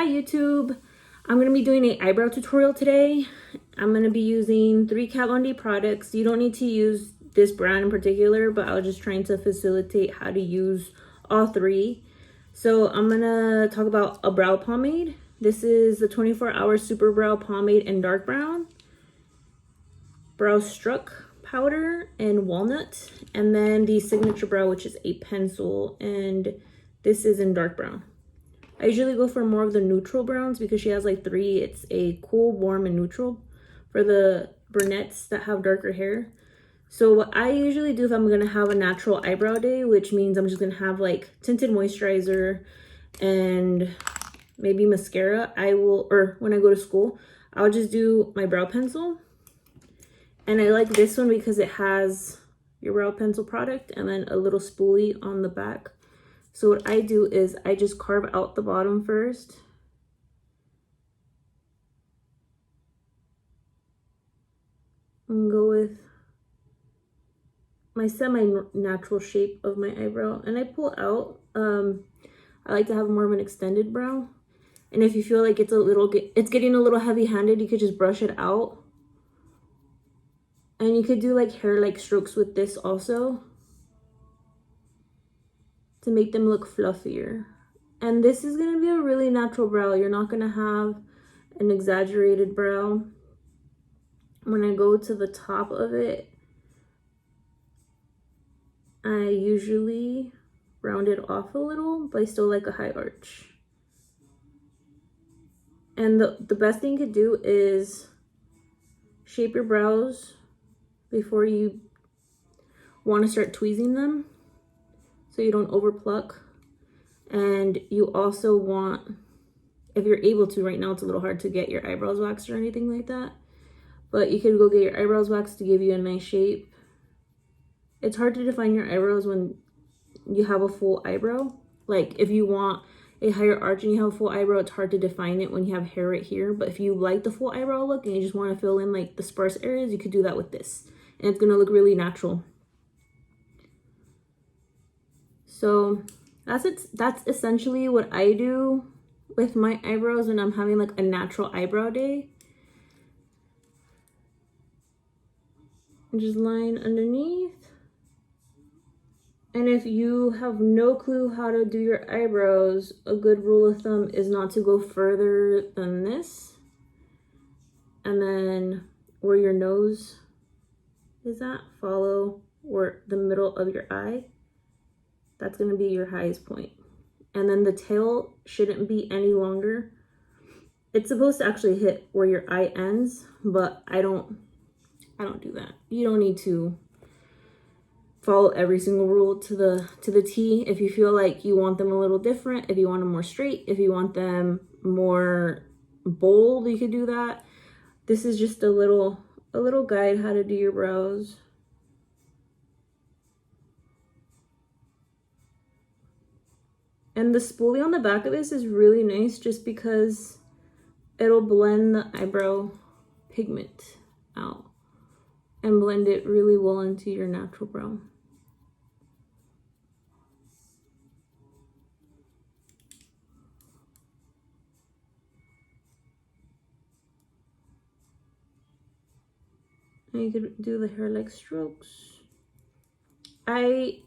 Hi YouTube, I'm going to be doing an eyebrow tutorial today. I'm going to be using 3 Kat Von D products. You don't need to use this brand in particular, but I was just trying to facilitate how to use all 3. So I'm going to talk about a brow pomade. This is the 24-hour Super Brow Pomade in dark brown, Brow Struck powder in walnut, and then the Signature Brow, which is a pencil, and this is in dark brown. I usually go for more of the neutral browns because she has like 3. It's a cool, warm, and neutral for the brunettes that have darker hair. So what I usually do if I'm going to have a natural eyebrow day, which means I'm just going to have like tinted moisturizer and maybe mascara, or when I go to school, I'll just do my brow pencil. And I like this one because it has your brow pencil product and then a little spoolie on the back. So what I do is I just carve out the bottom first. And go with my semi-natural shape of my eyebrow. And I pull out. I like to have more of an extended brow. And if you feel like it's getting a little heavy-handed, you could just brush it out. And you could do like hair-like strokes with this also, to make them look fluffier. And this is going to be a really natural brow. You're not going to have an exaggerated brow. When I go to the top of it, I usually round it off a little, but I still like a high arch. And the best thing you could do is shape your brows before you want to start tweezing them, so you don't over pluck. And you also want, if you're able to, right now it's a little hard to get your eyebrows waxed or anything like that, but you could go get your eyebrows waxed to give you a nice shape. It's hard to define your eyebrows when you have a full eyebrow. Like if you want a higher arch and you have a full eyebrow, it's hard to define it when you have hair right here. But if you like the full eyebrow look and you just want to fill in like the sparse areas, you could do that with this. And it's going to look really natural. So that's essentially what I do with my eyebrows when I'm having like a natural eyebrow day. Just line underneath. And if you have no clue how to do your eyebrows, a good rule of thumb is not to go further than this. And then where your nose is at, follow where the middle of your eye. That's going to be your highest point. And then the tail shouldn't be any longer. It's supposed to actually hit where your eye ends, but I don't do that. You don't need to follow every single rule to the T. If you feel like you want them a little different, if you want them more straight, if you want them more bold, you could do that. This is just a little guide how to do your brows. And the spoolie on the back of this is really nice just because it'll blend the eyebrow pigment out and blend it really well into your natural brow. And you could do the hair-like strokes. I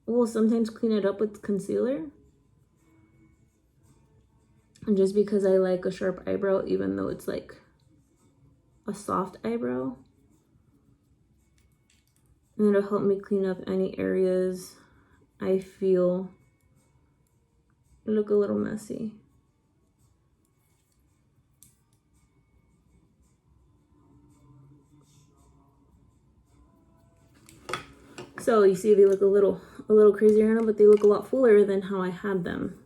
will sometimes clean it up with concealer. And just because I like a sharp eyebrow, even though it's like a soft eyebrow. And it'll help me clean up any areas I feel look a little messy. So you see they look a little crazier right now, but they look a lot fuller than how I had them.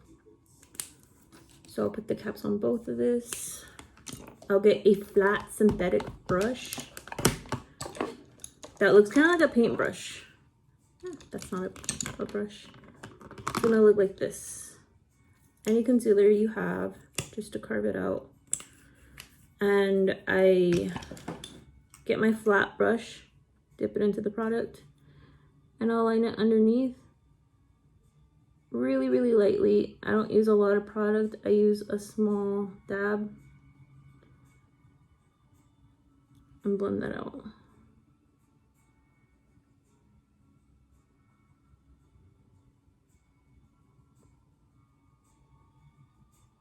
So I'll put the caps on both of this. I'll get a flat synthetic brush that looks kind of like a paintbrush. That's not a brush. It's gonna look like this. Any concealer you have, just to carve it out. And I get my flat brush, dip it into the product, and I'll line it underneath. really, really lightly. I don't use a lot of product. I use a small dab and blend that out.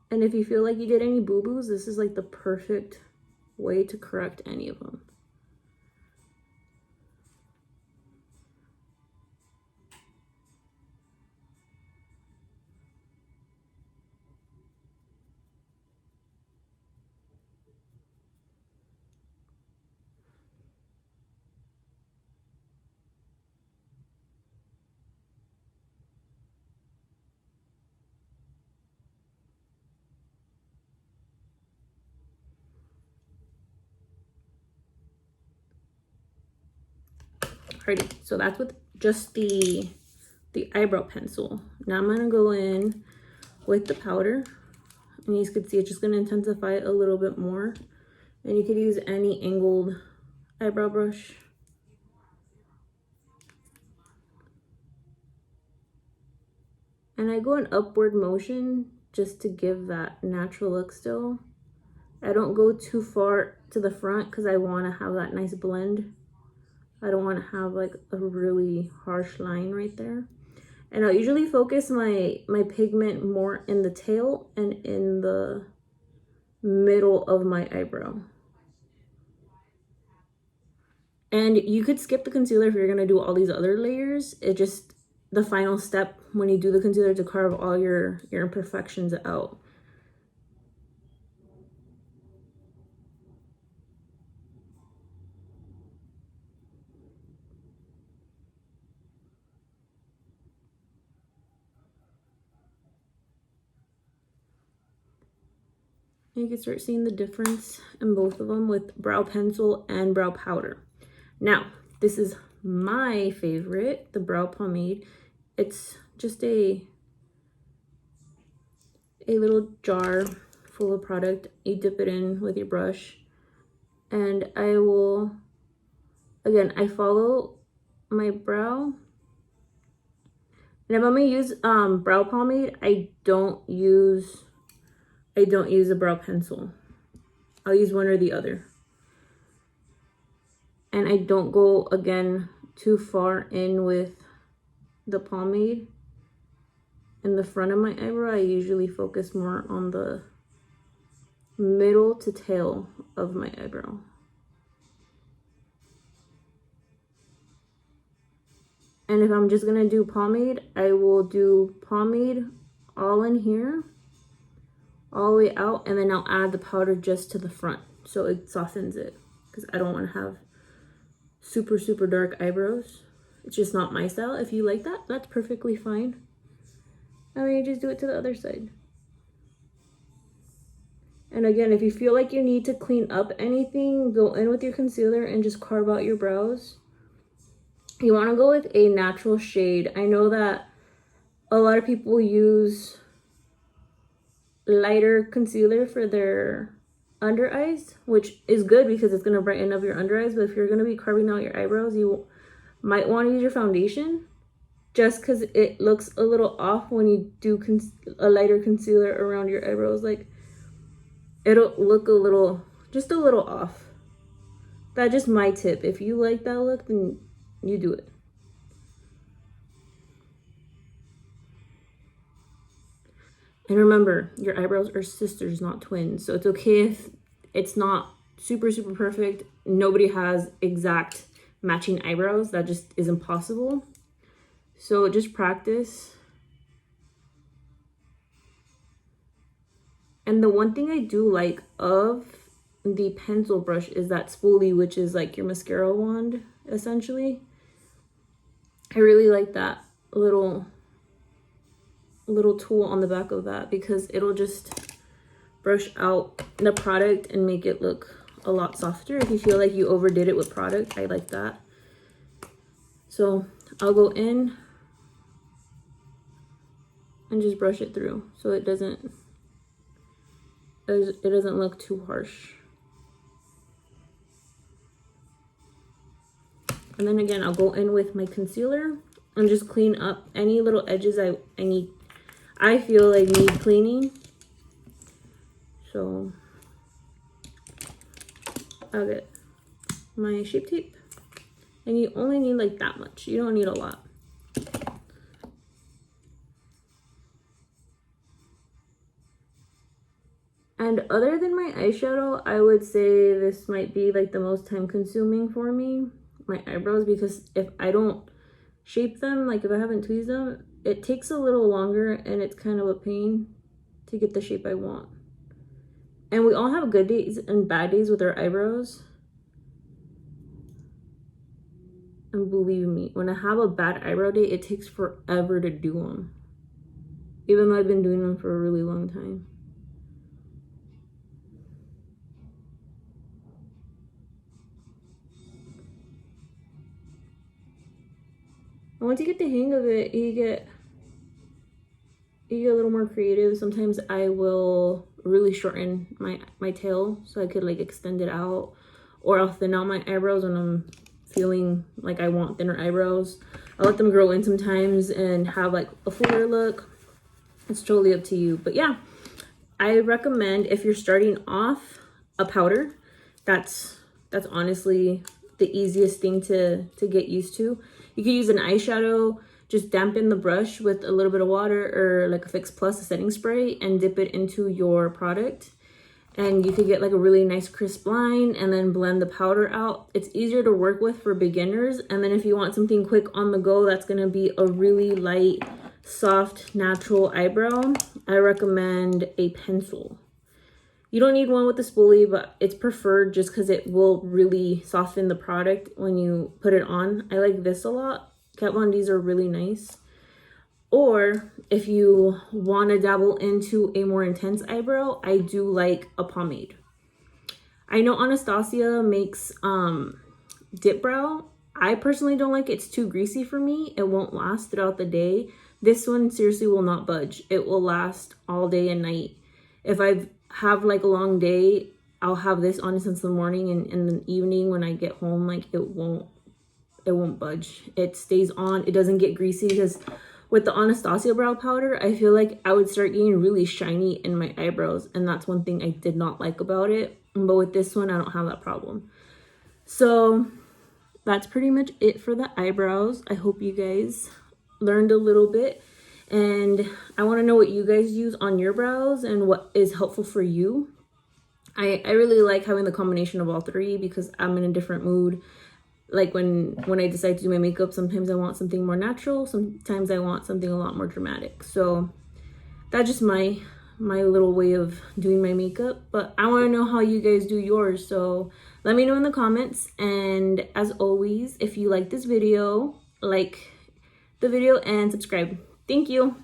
And if you feel like you did any boo-boos, this is like the perfect way to correct any of them. Alrighty, so that's with just the eyebrow pencil. Now I'm gonna go in with the powder, and you can see it's just gonna intensify it a little bit more. And you could use any angled eyebrow brush. And I go in upward motion just to give that natural look still. I don't go too far to the front because I want to have that nice blend. I don't want to have like a really harsh line right there. And I'll usually focus my pigment more in the tail and in the middle of my eyebrow. And you could skip the concealer if you're going to do all these other layers. It just, the final step when you do the concealer to carve all your imperfections out. And you can start seeing the difference in both of them with brow pencil and brow powder. Now, this is my favorite, the brow pomade. It's just a little jar full of product. You dip it in with your brush. And I will, again, I follow my brow. And if I'm gonna use brow pomade, I don't use a brow pencil. I'll use one or the other. And I don't go, again, too far in with the pomade. In the front of my eyebrow, I usually focus more on the middle to tail of my eyebrow. And if I'm just gonna do pomade, I will do pomade all in here, all the way out, and then I'll add the powder just to the front so it softens it, because I don't want to have super, super dark eyebrows. It's just not my style. If you like that, that's perfectly fine. And then you just do it to the other side. And again, if you feel like you need to clean up anything, go in with your concealer and just carve out your brows. You want to go with a natural shade. I know that a lot of people use lighter concealer for their under eyes, which is good because it's going to brighten up your under eyes. But if you're going to be carving out your eyebrows, you might want to use your foundation, just because it looks a little off when you do a lighter concealer around your eyebrows. Like, it'll look a little, just a little off. That's just my tip. If you like that look, then you do it. And remember, your eyebrows are sisters, not twins. So it's okay if it's not super, super perfect. Nobody has exact matching eyebrows. That just is impossible. So just practice. And the one thing I do like of the pencil brush is that spoolie, which is like your mascara wand, essentially. I really like that little tool on the back of that, because it'll just brush out the product and make it look a lot softer. If you feel like you overdid it with product, I like that. So I'll go in and just brush it through so it doesn't look too harsh. And then again, I'll go in with my concealer and just clean up any little edges I need I feel like need cleaning. So I'll get my Shape Tape. And you only need like that much. You don't need a lot. And other than my eyeshadow, I would say this might be like the most time consuming for me, my eyebrows, because if I don't shape them, like if I haven't tweezed them, it takes a little longer and it's kind of a pain to get the shape I want. And we all have good days and bad days with our eyebrows. And believe me, when I have a bad eyebrow day, it takes forever to do them. Even though I've been doing them for a really long time. And once you get the hang of it, you get a little more creative. Sometimes I will really shorten my tail so I could like extend it out, or I'll thin out my eyebrows when I'm feeling like I want thinner eyebrows. I'll let them grow in sometimes and have like a fuller look. It's totally up to you. But yeah, I recommend if you're starting off, a powder. That's honestly the easiest thing to get used to. You could use an eyeshadow, just dampen the brush with a little bit of water or like a Fix Plus, a setting spray, and dip it into your product. And you could get like a really nice crisp line and then blend the powder out. It's easier to work with for beginners. And then if you want something quick on the go, that's gonna be a really light, soft, natural eyebrow, I recommend a pencil. You don't need one with a spoolie, but it's preferred just because it will really soften the product when you put it on. I like this a lot. Kat Von D's are really nice. Or if you want to dabble into a more intense eyebrow, I do like a pomade. I know Anastasia makes dip brow. I personally don't like it. It's too greasy for me. It won't last throughout the day. This one seriously will not budge. It will last all day and night. If I have like a long day, I'll have this on since the morning, and in the evening when I get home, like it won't budge. It stays on. It doesn't get greasy, because with the Anastasia brow powder, I feel like I would start getting really shiny in my eyebrows, and that's one thing I did not like about it. But with this one, I don't have that problem. So that's pretty much it for the eyebrows. I hope you guys learned a little bit, and I want to know what you guys use on your brows and what is helpful for you. I really like having the combination of all three because I'm in a different mood. Like when I decide to do my makeup, sometimes I want something more natural, sometimes I want something a lot more dramatic. So that's just my little way of doing my makeup. But I want to know how you guys do yours, so let me know in the comments. And as always, if you like this video, like the video and subscribe. Thank you.